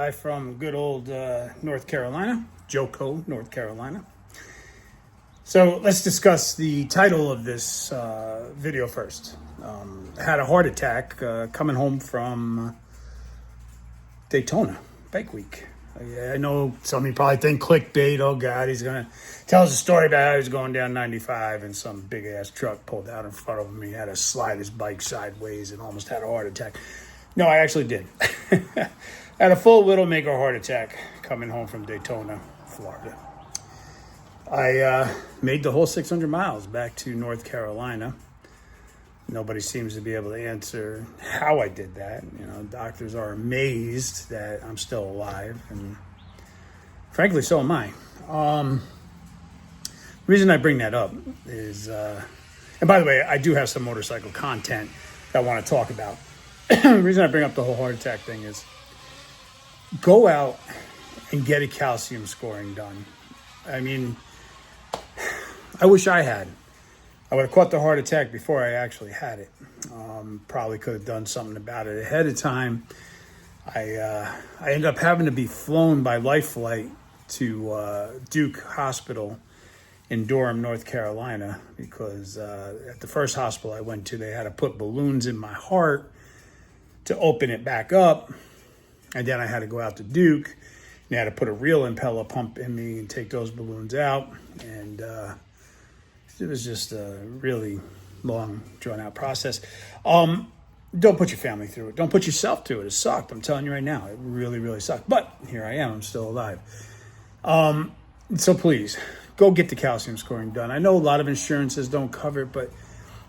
Hi from good old North Carolina, Joco, North Carolina. So let's discuss the title of this video first. I had a heart attack coming home from Daytona Bike Week. I know some of you probably think clickbait, oh God, he's going to tell us a story about how he was going down 95 and some big ass truck pulled out in front of him. He had to slide his bike sideways and almost had a heart attack. No, I actually did. I had a full Widowmaker heart attack coming home from Daytona, Florida. I made the whole 600 miles back to North Carolina. Nobody seems to be able to answer how I did that. You know, doctors are amazed that I'm still alive, and frankly, so am I. The reason I bring that up is, and by the way, I do have some motorcycle content that I want to talk about. The reason I bring up the whole heart attack thing is go out and get a calcium scoring done. I mean, I wish I had. I would have caught the heart attack before I actually had it. Probably could have done something about it ahead of time. I ended up having to be flown by Life Flight to Duke Hospital in Durham, North Carolina, because at the first hospital I went to, they had to put balloons in my heart to open it back up. And then I had to go out to Duke, and they had to put a real impeller pump in me and take those balloons out. And it was just a really long, drawn-out process. Don't put your family through it. Don't put yourself through it. It sucked. I'm telling you right now. It really, really sucked. But here I am. I'm still alive. So please, go get the calcium scoring done. I know a lot of insurances don't cover it, but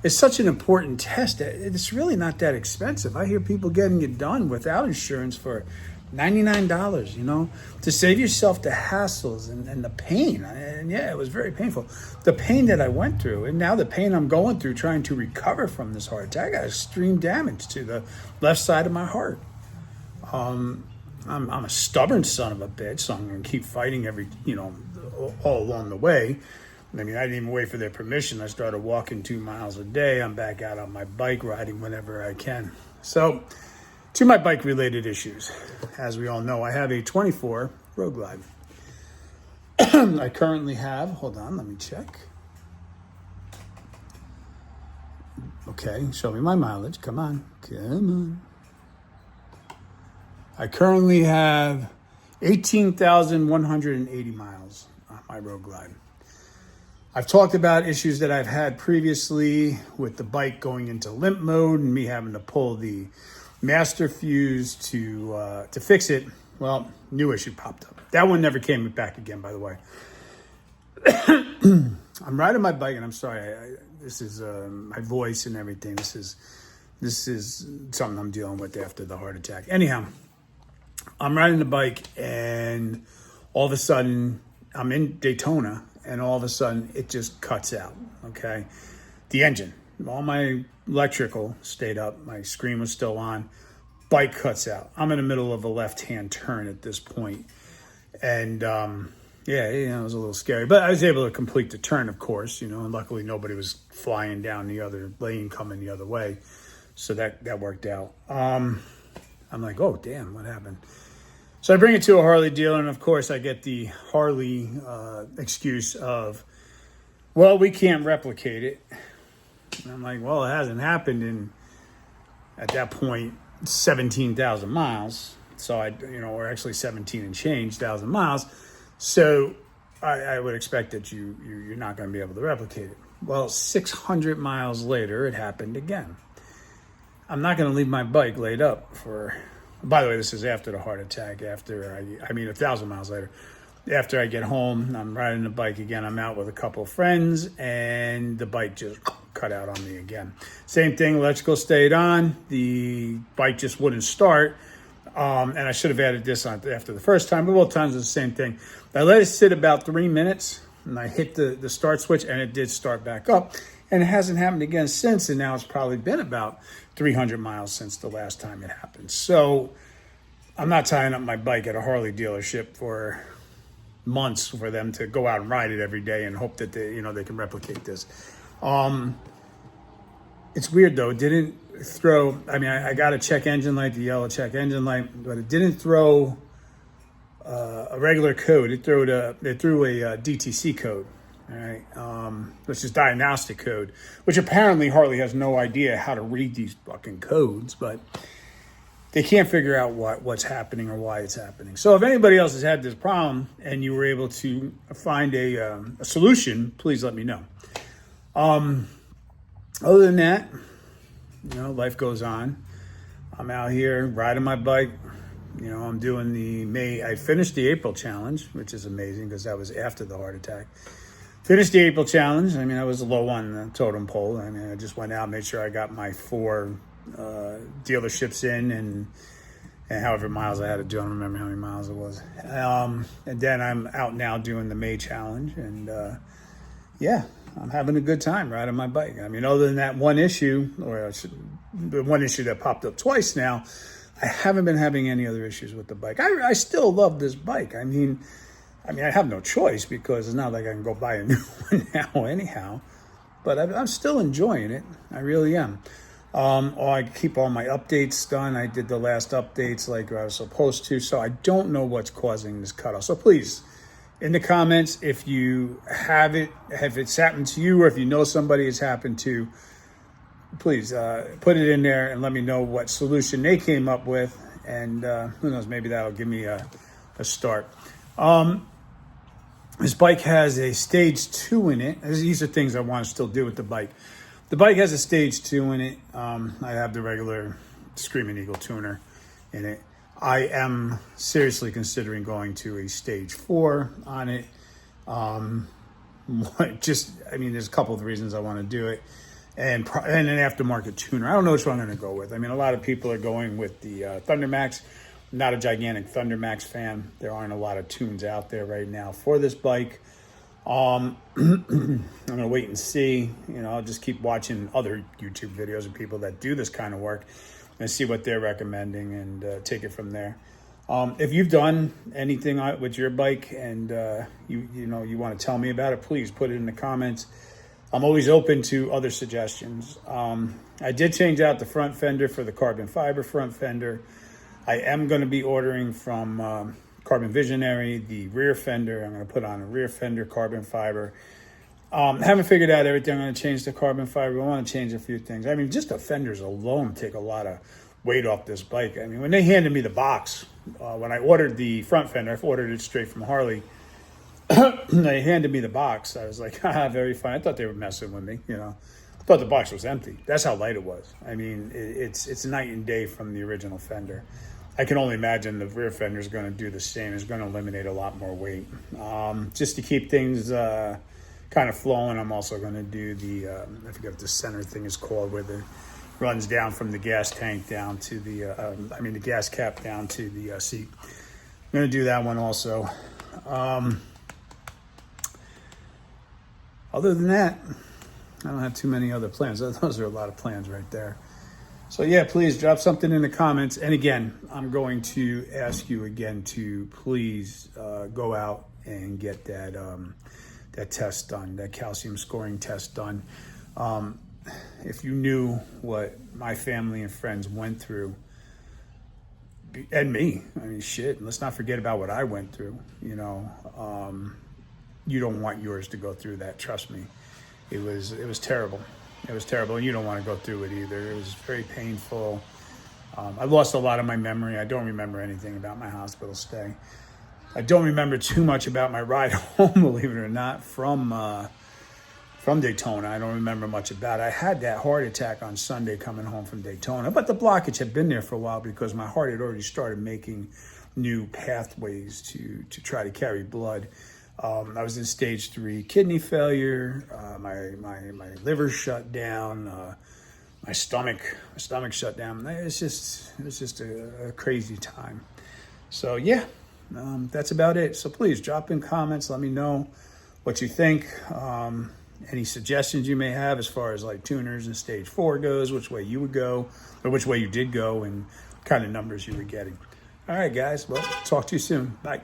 it's such an important test. It's really not that expensive. I hear people getting it done without insurance for $99, you know, to save yourself the hassles and the pain. And yeah, it was very painful. The pain that I went through, and now the pain I'm going through trying to recover from this heart attack. I got extreme damage to the left side of my heart. I'm a stubborn son of a bitch, so I'm going to keep fighting all along the way. I mean, I didn't even wait for their permission. I started walking 2 miles a day. I'm back out on my bike riding whenever I can. So, to my bike-related issues. As we all know, I have a 24 Road Glide. I currently have, hold on, let me check. Okay, show me my mileage. Come on. I currently have 18,180 miles on my Road Glide. I've talked about issues that I've had previously with the bike going into limp mode and me having to pull the master fuse to fix it. Well, new issue popped up. That one never came back again, by the way. I'm riding my bike, and I'm sorry, this is my voice and everything. This is something I'm dealing with after the heart attack. Anyhow, I'm riding the bike, and all of a sudden, I'm in Daytona, and all of a sudden it just cuts out, okay? The engine, all my electrical stayed up, my screen was still on, bike cuts out. I'm in the middle of a left-hand turn at this point. And it was a little scary, but I was able to complete the turn, of course, and luckily nobody was flying down the other lane coming the other way. So that worked out. I'm like, oh, damn, what happened? So I bring it to a Harley dealer, and of course I get the Harley excuse of, well, we can't replicate it. And I'm like, well, it hasn't happened in, at that point, 17,000 miles. So or actually 17 and change thousand miles. So I would expect that you're not going to be able to replicate it. Well, 600 miles later, it happened again. I'm not going to leave my bike laid up for... By the way, this is after the heart attack, 1,000 miles later. After I get home, I'm riding the bike again. I'm out with a couple of friends, and the bike just cut out on me again. Same thing, electrical stayed on. The bike just wouldn't start. And I should have added this on after the first time, but both times it's the same thing. I let it sit about 3 minutes, and I hit the start switch, and it did start back up. And it hasn't happened again since, and now it's probably been about 300 miles since the last time it happened. So I'm not tying up my bike at a Harley dealership for months for them to go out and ride it every day and hope that they can replicate this. It's weird though. It didn't throw, I got a check engine light, the yellow check engine light, but it didn't throw a regular code. It threw a DTC code, all right, which is diagnostic code, which apparently Harley has no idea how to read these fucking codes, but they can't figure out what's happening or why it's happening. So if anybody else has had this problem and you were able to find a solution, please let me know. Other than that, life goes on. I'm out here riding my bike. I'm doing I finished the April challenge, which is amazing because that was after the heart attack. Finished the April challenge. I was low on the totem pole. I just went out, made sure I got my 4 dealerships in and however miles I had to do. I don't remember how many miles it was. And then I'm out now doing the May challenge. And I'm having a good time riding my bike. Other than that one issue, the one issue that popped up twice now, I haven't been having any other issues with the bike. I still love this bike. I have no choice because it's not like I can go buy a new one now anyhow. But I'm still enjoying it. I really am. I keep all my updates done. I did the last updates like I was supposed to. So I don't know what's causing this cutoff. So please, in the comments, if you have it, if it's happened to you or if you know somebody it's happened to, please put it in there and let me know what solution they came up with. And who knows, maybe that'll give me a start. This bike has a stage 2 in it. These are things I want to still do with the bike. The bike has a stage 2 in it. I have the regular Screaming Eagle tuner in it. I am seriously considering going to a stage 4 on it. There's a couple of reasons I want to do it. And an aftermarket tuner. I don't know which one I'm going to go with. A lot of people are going with the Thunder Max. I'm not a gigantic Thunder Max fan. There aren't a lot of tunes out there right now for this bike. I'm going to wait and see. I'll just keep watching other YouTube videos of people that do this kind of work and see what they're recommending and take it from there. If you've done anything with your bike and you want to tell me about it, please put it in the comments. I'm always open to other suggestions. I did change out the front fender for the carbon fiber front fender. I am going to be ordering from Carbon Visionary the rear fender. I'm going to put on a rear fender carbon fiber. Haven't figured out everything. I'm going to change the carbon fiber. I want to change a few things. Just the fenders alone take a lot of weight off this bike. When they handed me the box, when I ordered the front fender, I ordered it straight from Harley. They handed me the box. I was like, very fine. I thought they were messing with me. I thought the box was empty. That's how light it was. It's night and day from the original fender. I can only imagine the rear fender is going to do the same. It's going to eliminate a lot more weight. Just to keep things kind of flowing, I'm also going to do I forget what the center thing is called, where it runs down from the gas tank down to the gas cap down to the seat. I'm going to do that one also. Other than that, I don't have too many other plans. Those are a lot of plans right there. So yeah, please drop something in the comments. And again, I'm going to ask you again to please go out and get that test done, that calcium scoring test done. If you knew what my family and friends went through, and me, let's not forget about what I went through. You don't want yours to go through that. Trust me, it was terrible. It was terrible, and you don't want to go through it either. It was very painful. I lost a lot of my memory. I don't remember anything about my hospital stay. I don't remember too much about my ride home, believe it or not, from Daytona. I don't remember much about it. I had that heart attack on Sunday coming home from Daytona, but the blockage had been there for a while because my heart had already started making new pathways to try to carry blood. I was in stage 3 kidney failure. My liver shut down. My stomach shut down. It was just a crazy time. So yeah, that's about it. So please drop in comments. Let me know what you think. Any suggestions you may have as far as like tuners and stage 4 goes, which way you would go, or which way you did go, and kind of numbers you were getting. All right, guys. Well, talk to you soon. Bye.